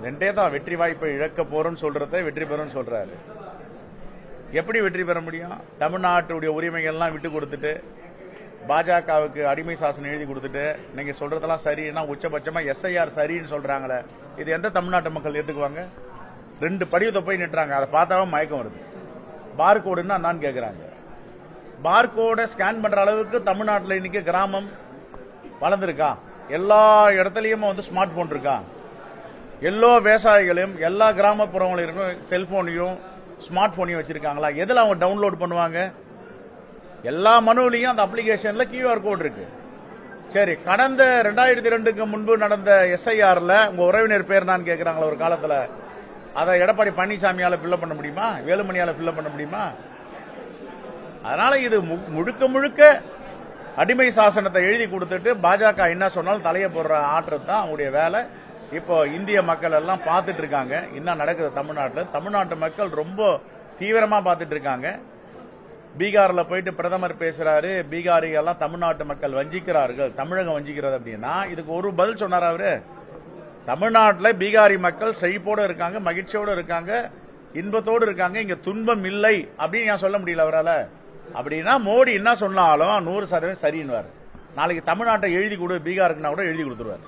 ரெண்டே தான் வெற்றி வாய்ப்பை இழக்க போறோம்னு சொல்றத வெற்றி பெறும் சொல்றாரு. எப்படி வெற்றி பெற முடியும்? தமிழ்நாட்டுடைய உரிமைகள்லாம் விட்டு கொடுத்துட்டு பாஜகவுக்கு அடிமை சாசனம் எழுதி கொடுத்துட்டு நீங்க சொல்றதெல்லாம் சரின்னா உச்சபட்சமா எஸ்ஐஆர் சரின்னு சொல்றாங்களே, இது எந்த தமிழ்நாட்டு மக்கள் ஏத்துக்குவாங்க? 2 படிவத்தை போய் நிட்டுறாங்க, அதை பார்த்தாவும் மயக்கம் வருது. பார்கோடுன்னா நான் கேட்கிறாங்க. பார்கோட ஸ்கேன் பண்ற அளவுக்கு தமிழ்நாட்டில் இன்னைக்கு கிராமம் வளர்ந்துருக்கா? எல்லா இடத்துலயும் ஸ்மார்ட் போன் இருக்கா? எல்லா விவசாயிகளையும் எல்லா கிராமப்புறங்களிலும் செல்போனையும் ஸ்மார்ட் போனையும் வச்சிருக்காங்களா? எதுல அவங்க டவுன்லோட் பண்ணுவாங்க? எல்லா மனுவிலையும் அந்த அப்ளிகேஷன்ல QR கோட் இருக்கு. சரி, கடந்த 2002க்கு முன்பு நடந்த எஸ்ஐஆர்ல உங்க உறவினர் பேர் நான் கேட்கிறாங்களா ஒரு காலத்துல, அதை எடப்பாடி பழனிசாமியால ஃபில்அப் பண்ண முடியுமா? வேலுமணியால ஃபில்அப் பண்ண முடியுமா? அதனால இது முழுக்க முழுக்க அடிமை சாசனத்தை எழுதி கொடுத்துட்டு பாஜக என்ன சொன்னாலும் தலைய போடுற ஆற்றது தான் அவங்களுடைய வேலை. இப்போ இந்திய மக்கள் எல்லாம் பார்த்துட்டு இருக்காங்க என்ன நடக்குது தமிழ்நாட்டில். தமிழ்நாட்டு மக்கள் ரொம்ப தீவிரமா பார்த்துட்டு இருக்காங்க. பீகார்ல போயிட்டு பிரதமர் பேசுறாரு, பீகாரிகள் எல்லாம் தமிழ்நாட்டு மக்கள் வஞ்சிக்கிறார்கள், தமிழகம் வஞ்சிக்கிறது அப்படின்னா இதுக்கு ஒரு பதில் சொன்னார் அவரு. தமிழ்நாட்டில் பீகாரி மக்கள் செழிப்போடு இருக்காங்க, மகிழ்ச்சியோடு இருக்காங்க, இன்பத்தோடு இருக்காங்க, இங்க துன்பம் இல்லை அப்படின்னு நான் சொல்ல முடியல அவரால். அப்படின்னா மோடி என்ன சொன்னாலும் 100% சரின்னு. நாளைக்கு தமிழ்நாட்டை எழுதி கொடு பீகாருக்குன்னா கூட எழுதி கொடுத்துருவார்.